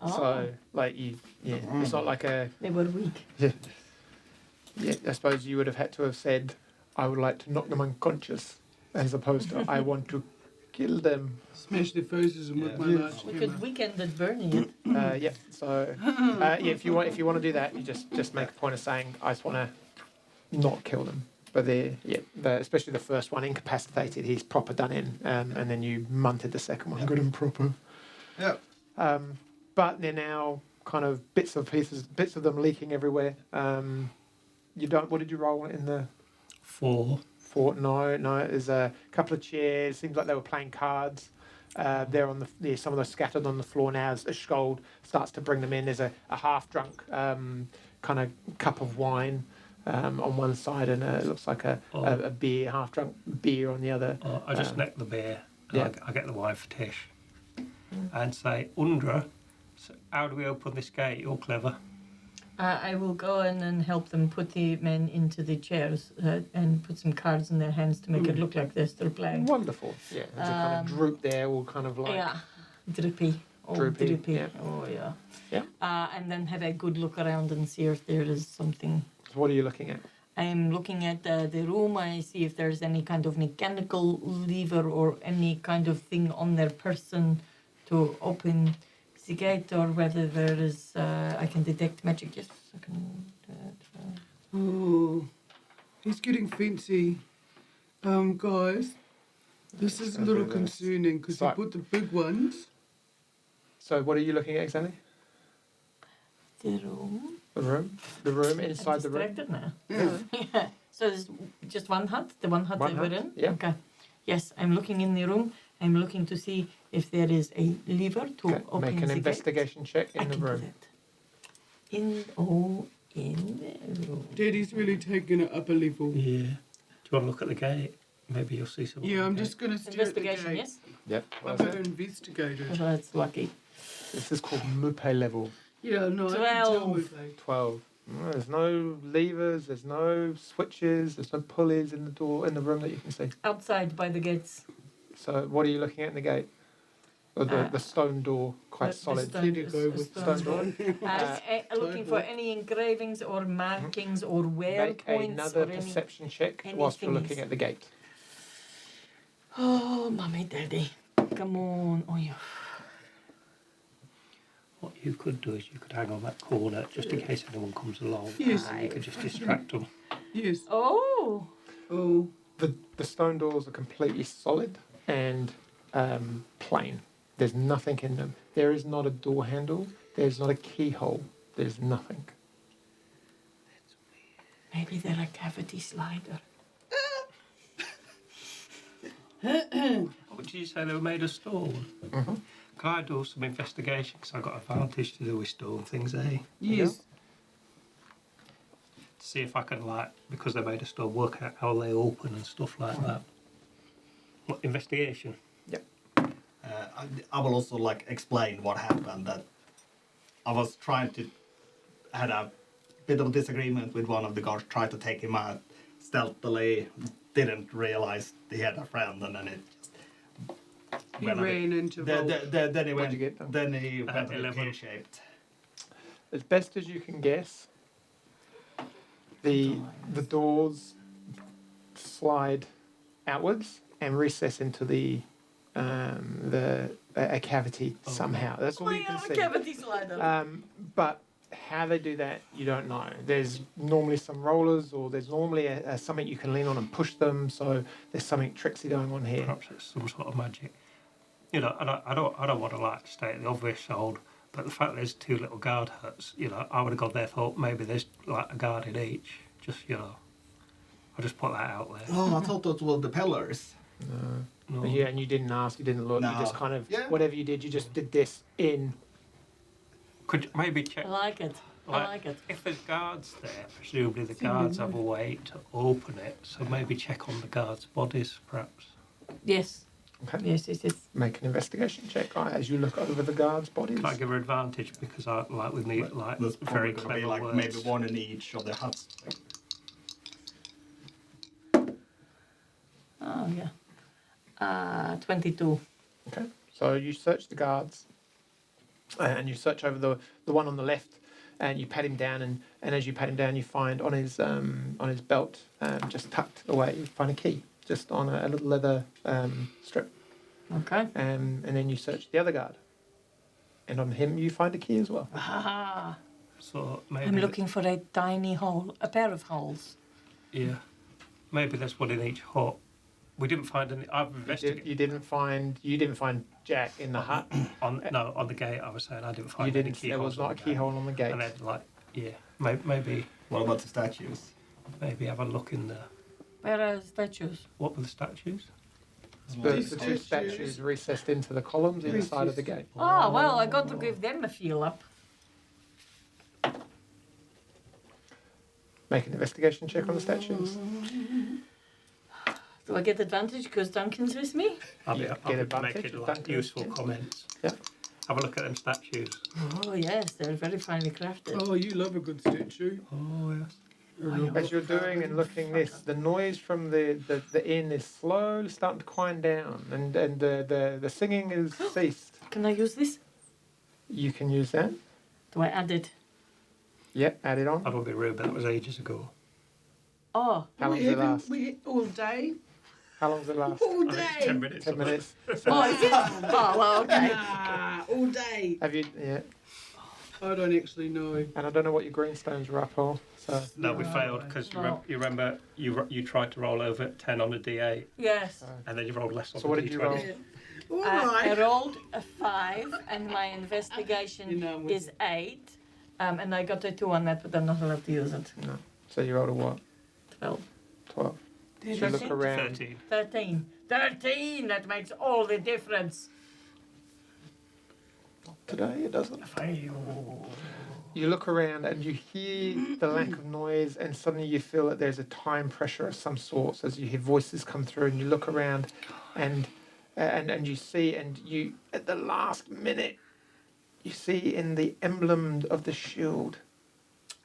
Oh. So like it's not like a. They were weak. Yeah, I suppose you would have had to have said, I would like to knock them unconscious, as opposed to, I want to kill them. Smash their faces and with my Yeah. large We hammer. could weekend at burning it. Yeah, so, if you want to do that, you just make a point of saying, I just want to not kill them. But especially the first one, incapacitated, he's proper done in, and then you munted the second one, good and proper. Yeah. But they're now kind of bits of them leaking everywhere. What did you roll in the 4. fort? No, there's a couple of chairs, seems like they were playing cards. They're on some of those scattered on the floor now as Skold starts to bring them in. There's a half-drunk kind of cup of wine on one side, and it looks like a beer, half-drunk beer on the other. I just neck the beer. And Yeah. I get the wine for Tish. And say, Undra, so how do we open this gate? You're clever. I will go in and help them put the men into the chairs and put some cards in their hands to make it look like they're still playing. Wonderful. Yeah, there's a kind of droop there, all kind of like Yeah, drippy. Oh, Droopy, yeah. Oh, yeah. Yeah. And then have a good look around and see if there is something. So what are you looking at? I'm looking at the room. I see if there's any kind of mechanical lever or any kind of thing on their person to open the gate, or whether there is. I can detect magic. Yes, I can do that. Oh, he's getting fancy. Guys, this is a little concerning because he Right. put the big ones. So what are you looking at exactly? The room. The room inside I'm the room. distracted now. Yeah. Yeah. So there's just one hut, the one hut One that we're hut, in? yeah. Okay. Yes, I'm looking in the room. I'm looking to see if there is a lever to Okay, open make an the investigation check gate. I in the can do room. that. In the room. Daddy's really taken it up a level. Yeah. Do you want to look at the gate? Maybe you'll see something. Yeah, I'm just going to stare at the Investigation, gate. yes? Yep. I'm going to investigate it. Oh, that's lucky. This is called Mupe level Yeah, no, I can tell 12. with that. 12. No, there's no levers, there's no switches, there's no pulleys in the door in the room that you can see. Outside by the gates. So what are you looking at in the gate? Or the stone door, quite solid. Let it go with stone door. Looking for any engravings or markings or wear Make points another or any... perception check whilst you're anything looking is- at the gate. Oh, mommy, daddy. Come on. Oh, yeah. What you could do is you could hang on that corner just in case anyone comes along. Yes. And you could just distract them. Yes. Oh. Oh, The stone doors are completely solid and plain. There's nothing in them. There is not a door handle. There's not a keyhole. There's nothing. Maybe they're a cavity slider. What did you say they were made of stone? Mm-hmm. Can I do some investigation? Because I've got advantage to do with stone things, eh? yes. See if I can, like, because they're made of stone, work out how they open and stuff like that. What, investigation? I will also like explain what happened. That I was trying to had a bit of a disagreement with one of the guards. Tried to take him out stealthily. Didn't realize he had a friend, and then it just He went a bit- ran into Then he What'd went. you get, though? Then he went a bit 11. pear-shaped. As best as you can guess, the doors slide outwards and recess into a cavity somehow. That's all you can see. Cavity slider. But how they do that, you don't know. There's normally some rollers, or there's normally something you can lean on and push them. So there's something tricksy going on here. Perhaps it's some sort of magic. You know, I don't want to like state the obvious sold, but the fact there's two little guard huts, you know, I would have gone there, thought maybe there's like a guard in each. Just, you know, I'll just put that out there. Oh, I thought those were the pillars. No. Yeah, and you didn't ask, you didn't look, you No. just kind of Yeah. whatever you did, you just did this in. Could you maybe check? I like it. I like it. If there's guards there, presumably the guards have a way to open it, so maybe check on the guards' bodies, perhaps. Yes. Okay. Yes, yes, yes. Make an investigation check as you look over the guards' bodies. Can I give her advantage because I like we need like There's very probably gonna clever be like words. maybe one in each of the huts. Oh, yeah. 22. Okay. So you search the guards, and you search over the one on the left, and you pat him down, and as you pat him down, you find on his belt, just tucked away, you find a key, just on a little leather strip. Okay. And then you search the other guard, and on him you find a key as well. Ah, So maybe I'm looking for a tiny hole, a pair of holes. yeah, maybe there's one in each hut. We didn't find any. I've investigated You didn't find Jack in the hut. on the gate. I was saying I didn't You find any didn't. There was keyholes not a on the gate. keyhole on the gate. And then like yeah, maybe What about the statues? have a look in the. Where are the statues? What were the statues? The two statues recessed into the columns either side of the gate. Oh, well, I got to give them a feel up. Make an investigation check on the statues. Do I get advantage because Duncan's with me? I'll be Get advantage making with like, Duncan. useful comments. Yeah. Have a look at them statues. Oh, yes, they're very finely crafted. Oh, you love a good statue. Oh, yes. As you're doing and looking this, the noise from the inn is slowly starting to quiet down, and the singing is ceased. Can I use this? You can use that. Do I add it? Yep, add it on. I don't be rude, but that was ages ago. Oh, How long does it last? All day. How long does it last? All I think it's day. 10 minutes. 10 minutes. oh, is it? Oh, well, okay. Nah, all day. Have you? Yeah. I don't actually know. And I don't know what your greenstones were up for. So No, we failed because No. you remember you tried to roll over 10 on a D8 Yes. and then you rolled less on So the what D20. did you roll? All I right. rolled a 5 and my investigation You know, I'm with is 8. And I got a 2 on that, but I'm not allowed to use it. No. So you rolled a what? 12. 12. So you look around. 13. 13. 13! That makes all the difference. Today it doesn't. You look around and you hear the lack of noise, and suddenly you feel that there's a time pressure of some sort as you hear voices come through, and you look around, and you see, and you at the last minute, you see in the emblem of the shield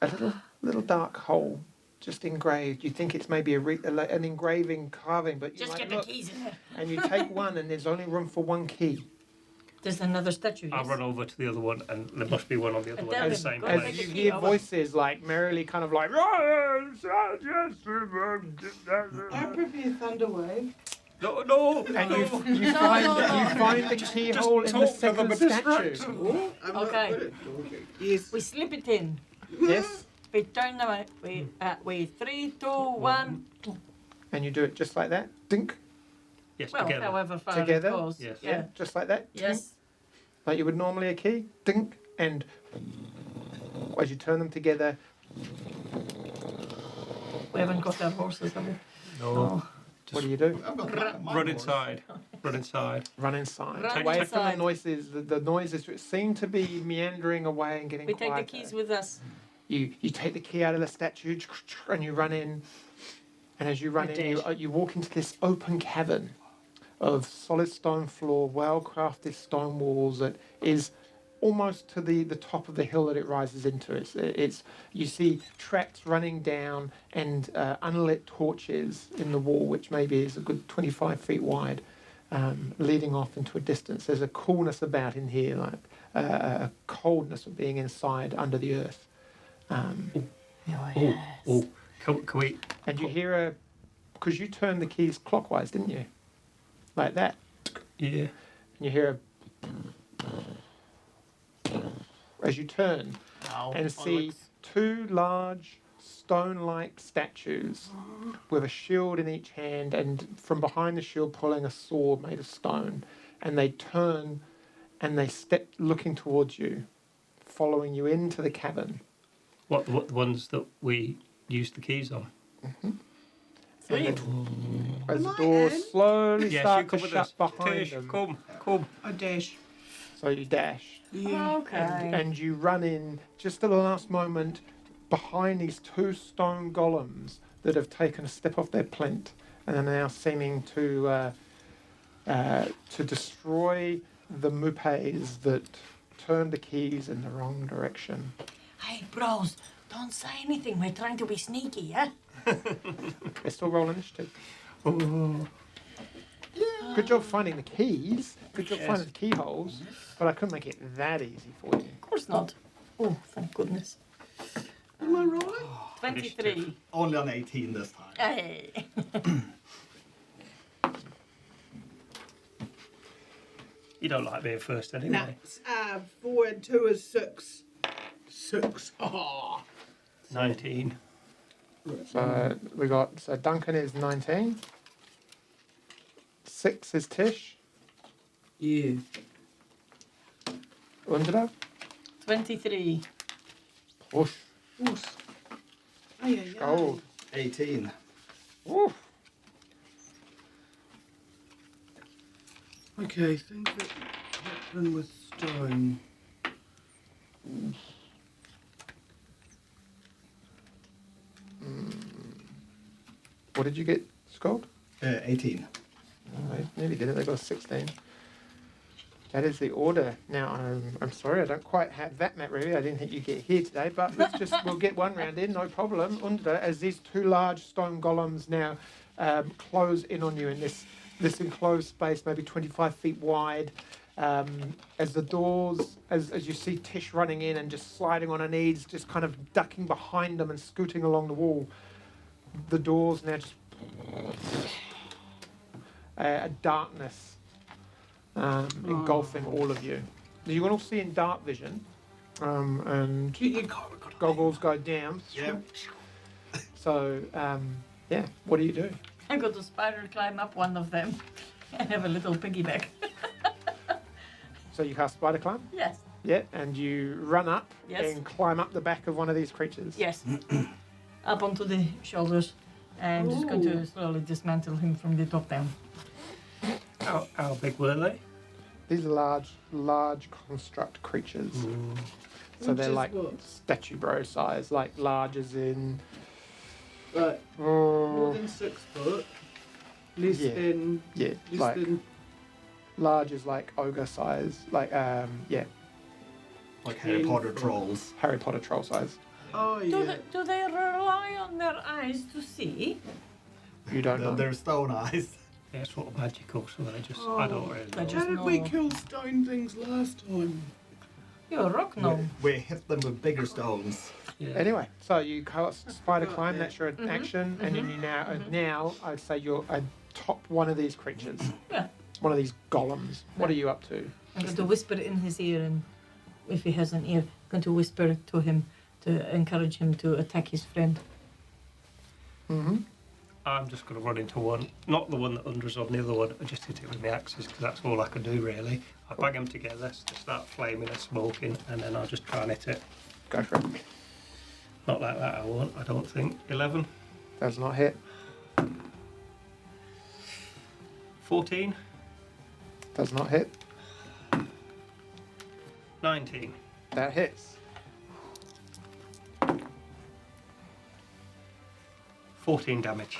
a little dark hole just engraved. You think it's maybe an engraving carving, but you Just might get the look, keys in there. and you take one, and there's only room for one key. There's another statue. I'll Yes? run over to the other one and there must be one on the other And one tell in the them, same go As take place. you the key hear over. voices like merrily kind of like I prefer Thunderwave. No, and you find no. you find the keyhole in the talk to second them and statue. distract Oh, I'm not Okay. good at talking. Yes. We slip it in. Yes, We turn the we 3, 2, 1. and you do it just like that. Dink. Yes, Well, together. however far Together? it goes. Yes. Yeah. Just like that. Tink. Yes. Like you would normally a key. Dink. And as you turn them together, We haven't got our horses, have we? No. what do you do? I've got my Run horse. inside. Run inside. Run inside. Run away from the inside. noises. The noises seem to be meandering away and getting We take the quieter. keys with us. You take the key out of the statue and you run in. And as you run I in, did. you walk into this open cavern of solid stone floor, well-crafted stone walls that is almost to the top of the hill that it rises into. It's you see tracks running down and unlit torches in the wall, which maybe is a good 25 feet wide, leading off into a distance. There's a coolness about in here, like a coldness of being inside under the earth. Oh, can we? And you hear because you turned the keys clockwise, didn't you? Like that. Yeah. And you hear as you turn and see two large stone-like statues with a shield in each hand, and from behind the shield pulling a sword made of stone. And they turn and they step looking towards you, following you into the cavern. What the ones that we used the keys on? Three. As the Am I doors in? slowly Yes, you start to come with shut us. behind Tish, them. come. A dash. So you dash. Yeah. Okay. And you run in just at the last moment behind these two stone golems that have taken a step off their plinth and are now seeming to destroy the mupes that turned the keys in the wrong direction. Hey, bros, don't say anything. We're trying to be sneaky, yeah? They're still rolling initiative. Oh. Good job finding the keys. Good job Yes. finding the keyholes. But I couldn't make it that easy for you. Of course not. Oh, thank goodness. Am I right? 23. Only on 18 this time. Hey. You don't like being first Nah. anyway. 4 and 2 is 6. 6. Oh. 19. So Duncan is 19. 6 is Tish. Yeah. Undra. 23. Oof. Oof. Ay, ay, ay. Gold. 18. Oof. Okay, things that happen with stone. What did you get, Skold? 18. They nearly did it. They got a 16. That is the order. Now, I'm sorry, I don't quite have that map ready. I didn't think you'd get here today, but we'll get one round in, no problem. Under, as these two large stone golems now close in on you in this enclosed space, maybe 25 feet wide. As the doors, as you see Tish running in and just sliding on her knees, just kind of ducking behind them and scooting along the wall. The doors now just a darkness engulfing all of you. You can all see in dark vision, and goggles go down. Yep. So, yeah, what do you do? I'm going to spider climb up one of them and have a little piggyback. So you cast spider climb? Yes. Yeah, and you run up Yes. and climb up the back of one of these creatures. Yes. Up onto the shoulders. And just going to Ooh. slowly dismantle him from the top down. How big were they? These are large construct creatures. So Which they're is like what? statue bro size, like large as in Right, more oh, than 6 foot. Less Yeah. than. yeah, Less like than. large as like ogre size, like yeah, Like Harry Potter trolls. Harry Potter troll size. Oh Do, yeah. do they rely on their eyes to see? You don't know. They're stone eyes. They're sort of magical, so they just, I don't really They know. just- How did we No. kill stone things last time? You're a rock gnome. We hit them with bigger stones. Yeah. Anyway, so you cast spider Got climb. it. That's your action, and then you now I'd say you're atop one of these creatures. Yeah. One of these golems. What are you up to? I'm going to whisper in his ear, and if he has an ear, I'm going to whisper to him to encourage him to attack his friend. Mm-hmm. I'm just going to run into one, not the one that Undra's on, the other one, and just hit it with my axes because that's all I can do really. I bang them together, so they start flaming and smoking, and then I'll just try and hit it. Go for it. Not like that, I won't, I don't think. 11, Does not hit. 14, Does not hit. 19. That hits. 14 damage.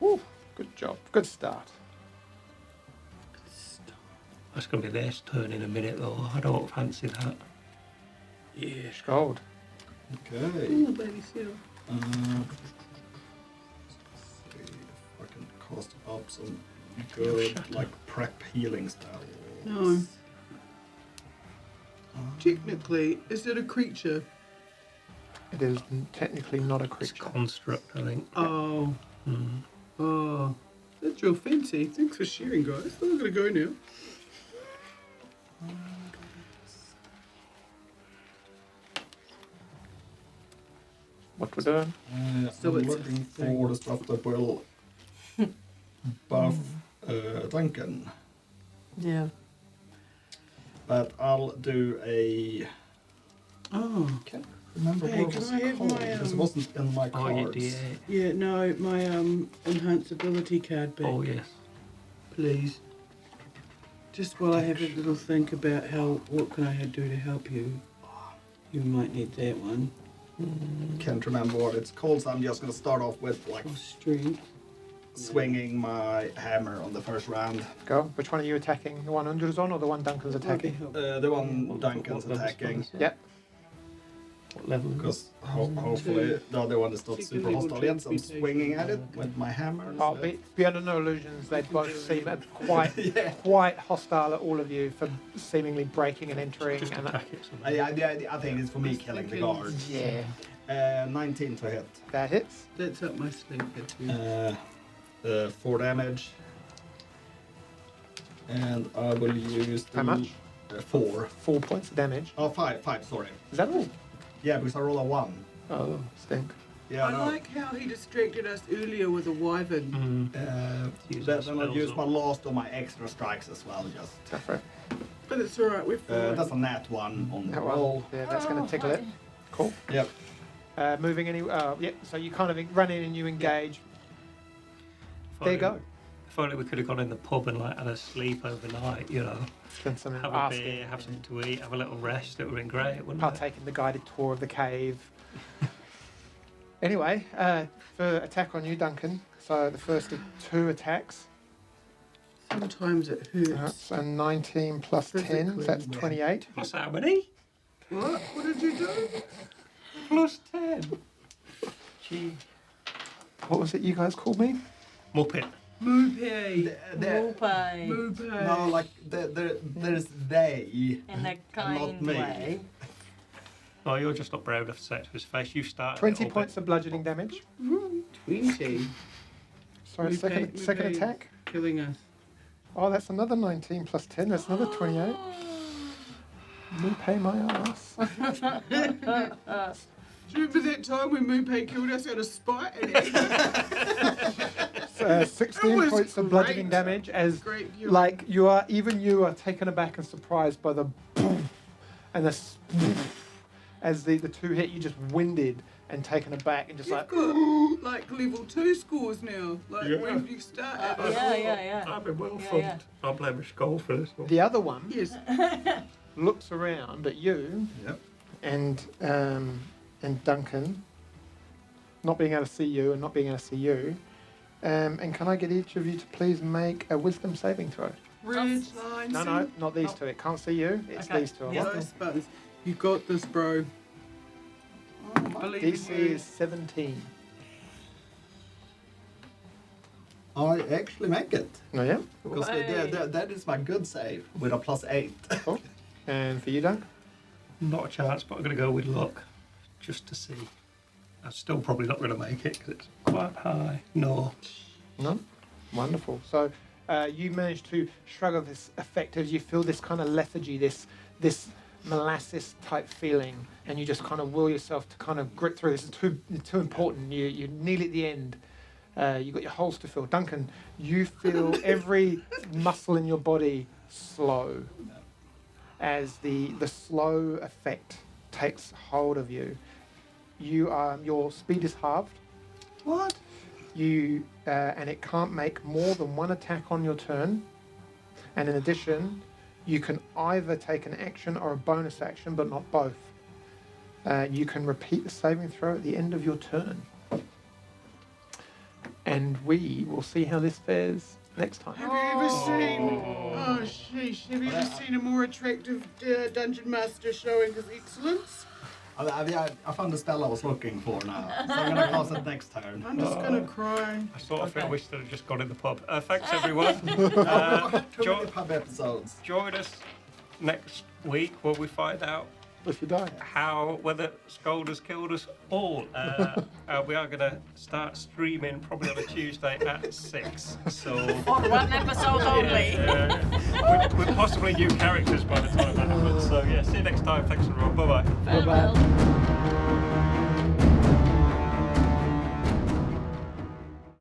Woo, good job. Good start. That's going to be their turn in a minute though. I don't fancy that. Yeah. Gold. Okay. Ooh, baby seal. Let's see if I can cast up some good, like, prep healing spells. No. Technically, is it a creature? It is technically not a It's creature. construct, I think. Oh. Mm. Oh. That's real fancy. Thanks for sharing, guys. I'm gonna go now. What we're doing? So I'm it's a looking thing. for the stuff that will buff Duncan. Yeah. But I'll do a... Oh. Can't remember Hey, what it can was I have called, my, because it um, wasn't in my Oh, you cards. D8. Yeah, no, my enhanced ability card back, Oh, yes. please. Just while I have a little think about what can I do to help you. You might need that one. Can't remember what it's called, so I'm just going to start off with, like, Or strength. swinging my hammer on the first round. Go. Which one are you attacking? The one Undra's on or the one Duncan's attacking? The one Duncan's What level attacking. spell is it? Yep. What level? Because hopefully the other one is not Second super level hostile yet, so I'm transmutation. swinging at it with my hammer. Oh, be under no illusions. They both seem quite Yeah. quite hostile at all of you for seemingly breaking and entering. Just And attack it. so- I think it's for me killing the guard. yeah, 19 to hit. that hits. That's up my sleeve, too. 4 damage. And I will use the... How much? 4. 4 points of damage. Oh, 5, sorry. Is that all? Yeah, because I roll a 1. Oh, stink. Yeah, I no. like how he distracted us earlier with a wyvern. Using Then I'll spells use on- my last of my extra strikes as well, just... Go for it. But it's alright, we're fine. that's a nat 1 on the That roll. one. Yeah, that's going to tickle it. Cool. Yep. Moving any. Yep. So you kind of run in and you engage. If There you I- go. If if only we could have gone in the pub and like had a sleep overnight, you know. Spend some Have a beer, have something to eat, have a little rest. It would have been great, wouldn't it? partake in the guided tour of the cave. Anyway, for attack on you, Duncan. So the first of 2 attacks. Sometimes it hurts. So 19 plus 10, Physically, so that's yeah. 28. Plus how many? What? What did you do? Plus 10. Gee. What was it you guys called me? Muppet. Moopay. Moopay. Moopay. No, like there's they. In a not kind me. way. Oh, you're just not brave enough to say it to his face. You start. 20 points of bludgeoning damage. 20. Sorry, second Moopay. attack. Killing us. Oh, that's another 19 plus 10. That's another 28. You pay my ass. Do you remember that time when Moopay killed us out of spite? And 16 was points of bludgeoning great. damage as Great view. like you are taken aback and surprised by the boom and the as the 2 hit you, just winded and taken aback and just You've like got like level 2 scores now. Like Yeah. when you start at Yeah. I've been well Yeah, thumped. yeah. I'll blame Skold for this one. the other one Yes. looks around at you Yep. and Duncan, not being able to see you and not being able to see you. And can I get each of you to please make a wisdom saving throw? Red lines. No, not these two. It can't see you. It's Okay. these two. I Yeah. want. Those buttons. You got this, bro. Believe in DC you. is 17. I actually make it. Oh yeah. Because Hey. that is my good save with a +8. Cool. And for you, Dunk? Not a chance, but I'm going to go with luck, just to see. I'm still probably not going to make it because it's quite high. No. No. Wonderful. So you manage to shrug off this effect as you feel this kind of lethargy, this molasses type feeling, and you just kind of will yourself to kind of grit through. This is too important. You're nearly at the end. You've got your holes to fill. Duncan, you feel every muscle in your body slow as the slow effect takes hold of you. Your speed is halved. What? And it can't make more than 1 attack on your turn. And in addition, you can either take an action or a bonus action, but not both. You can repeat the saving throw at the end of your turn. And we will see how this fares next time. Have you ever seen? Oh, sheesh. Have you ever seen a more attractive dungeon master showing his excellence? I found the spell I was looking for now, so I'm gonna cast it next turn. I'm just gonna cry. I sort of Okay. feel we should have just gone in the pub. Thanks, everyone. Too Jo- many pub episodes. join us next week where we find out If you die. whether Skold has killed us all. We are going to start streaming probably on a Tuesday at 6. So For 1 episode only. with possibly new characters by the time that happens. So yeah, see you next time. Thanks everyone. Bye bye. Farewell.